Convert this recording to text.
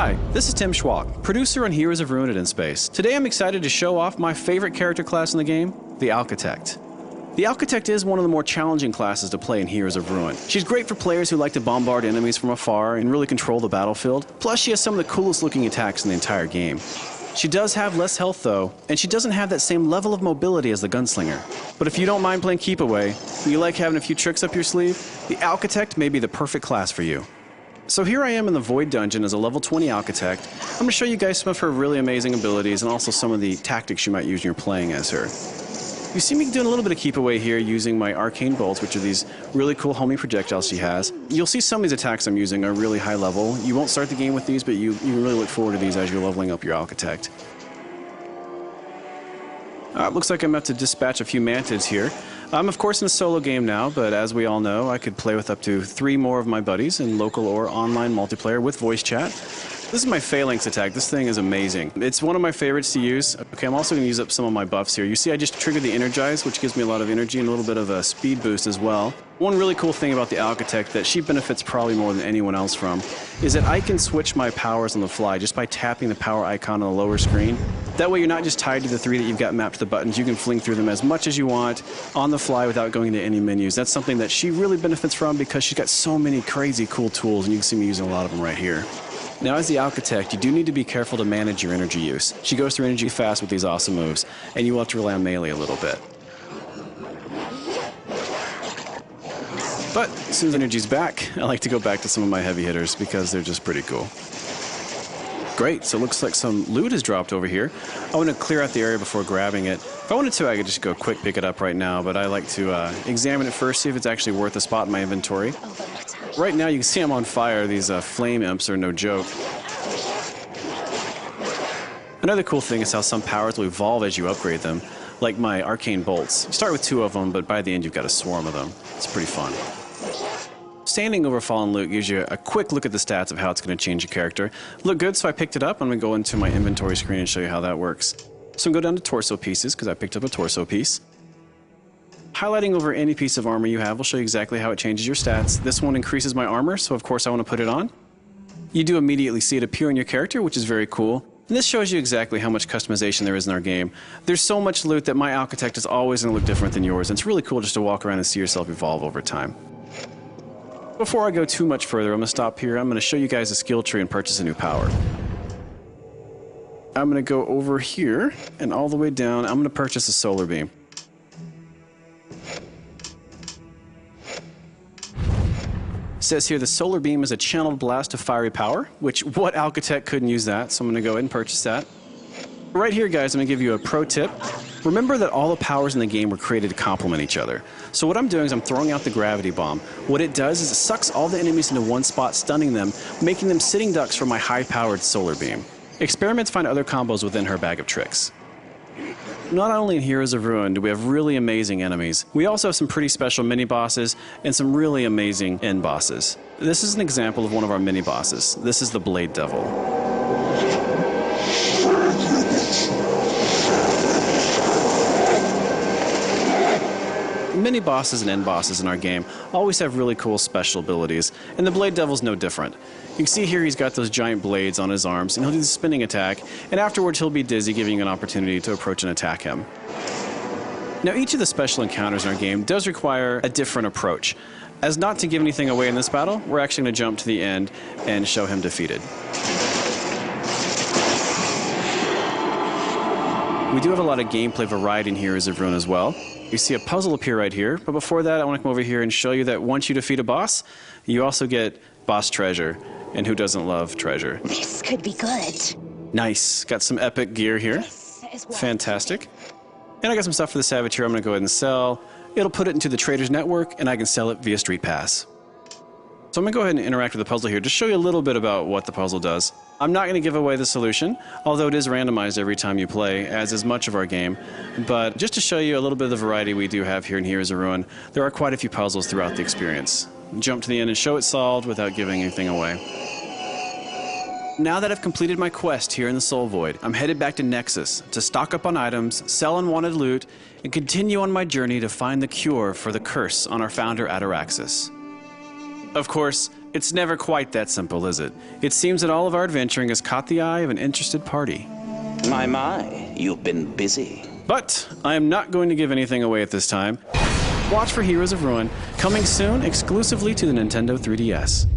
Hi, this is Tim Schwalk, producer on Heroes of Ruin in Space. Today I'm excited to show off my favorite character class in the game, the Alchitect. The Alchitect is one of the more challenging classes to play in Heroes of Ruin. She's great for players who like to bombard enemies from afar and really control the battlefield. Plus, she has some of the coolest looking attacks in the entire game. She does have less health though, and she doesn't have that same level of mobility as the Gunslinger. But if you don't mind playing keep away, and you like having a few tricks up your sleeve, the Alchitect may be the perfect class for you. So here I am in the Void Dungeon as a level 20 Alchitect. I'm going to show you guys some of her really amazing abilities and also some of the tactics you might use when you're playing as her. You see me doing a little bit of keep away here using my Arcane Bolts, which are these really cool homing projectiles she has. You'll see some of these attacks I'm using are really high level. You won't start the game with these, but you can really look forward to these as you're leveling up your Alchitect. It looks like I'm about to dispatch a few Mantids here. I'm of course in a solo game now, but as we all know, I could play with up to 3 more of my buddies in local or online multiplayer with voice chat. This is my Phalanx attack. This thing is amazing. It's one of my favorites to use. Okay, I'm also going to use up some of my buffs here. You see I just triggered the Energize, which gives me a lot of energy and a little bit of a speed boost as well. One really cool thing about the Alchitect that she benefits probably more than anyone else from is that I can switch my powers on the fly just by tapping the power icon on the lower screen. That way you're not just tied to the 3 that you've got mapped to the buttons. You can fling through them as much as you want on the fly without going into any menus. That's something that she really benefits from because she's got so many crazy cool tools, and you can see me using a lot of them right here. Now, as the Alchitect, you do need to be careful to manage your energy use. She goes through energy fast with these awesome moves, and you will have to rely on melee a little bit. But as soon as energy's back, I like to go back to some of my heavy hitters because they're just pretty cool. Great, so it looks like some loot has dropped over here. I want to clear out the area before grabbing it. If I wanted to, I could just go quick pick it up right now, but I like to examine it first, see if it's actually worth a spot in my inventory. Right now you can see I'm on fire. These flame imps are no joke. Another cool thing is how some powers will evolve as you upgrade them, like my Arcane Bolts. You start with 2 of them, but by the end you've got a swarm of them. It's pretty fun. Standing over fallen loot gives you a quick look at the stats of how it's going to change your character. Look good, so I picked it up. I'm going to go into my inventory screen and show you how that works. So I'm going to go down to torso pieces because I picked up a torso piece. Highlighting over any piece of armor you have will show you exactly how it changes your stats. This one increases my armor, so of course I want to put it on. You do immediately see it appear in your character, which is very cool. And this shows you exactly how much customization there is in our game. There's so much loot that my Alchitect is always going to look different than yours, and it's really cool just to walk around and see yourself evolve over time. Before I go too much further, I'm going to stop here. I'm going to show you guys a skill tree and purchase a new power. I'm going to go over here and all the way down. I'm going to purchase a Solar Beam. It says here the Solar Beam is a channeled blast of fiery power, which what Alchitect couldn't use that, so I'm going to go ahead and purchase that. Right here, guys, I'm going to give you a pro tip. Remember that all the powers in the game were created to complement each other. So what I'm doing is I'm throwing out the Gravity Bomb. What it does is it sucks all the enemies into one spot, stunning them, making them sitting ducks for my high-powered Solar Beam. Experiments find other combos within her bag of tricks. Not only in Heroes of Ruin do we have really amazing enemies, we also have some pretty special mini-bosses and some really amazing end bosses. This is an example of one of our mini-bosses. This is the Blade Devil. Mini bosses and end bosses in our game always have really cool special abilities, and the Blade Devil's no different. You can see here he's got those giant blades on his arms, and he'll do the spinning attack, and afterwards he'll be dizzy, giving you an opportunity to approach and attack him. Now each of the special encounters in our game does require a different approach. As not to give anything away in this battle, we're actually going to jump to the end and show him defeated. We do have a lot of gameplay variety in Heroes of Ruin as well. You see a puzzle appear right here, but before that I want to come over here and show you that once you defeat a boss, you also get boss treasure, and who doesn't love treasure? This could be good. Nice, got some epic gear here. Fantastic. And I got some stuff for the Savage here I'm going to go ahead and sell. It'll put it into the Traders Network, and I can sell it via Street Pass. So I'm going to go ahead and interact with the puzzle here, just show you a little bit about what the puzzle does. I'm not going to give away the solution, although it is randomized every time you play, as is much of our game. But just to show you a little bit of the variety we do have here in Heroes of Ruin, there are quite a few puzzles throughout the experience. Jump to the end and show it solved without giving anything away. Now that I've completed my quest here in the Soul Void, I'm headed back to Nexus to stock up on items, sell unwanted loot, and continue on my journey to find the cure for the curse on our founder Ataraxis. Of course, it's never quite that simple, is it? It seems that all of our adventuring has caught the eye of an interested party. My, you've been busy. But I am not going to give anything away at this time. Watch for Heroes of Ruin, coming soon exclusively to the Nintendo 3DS.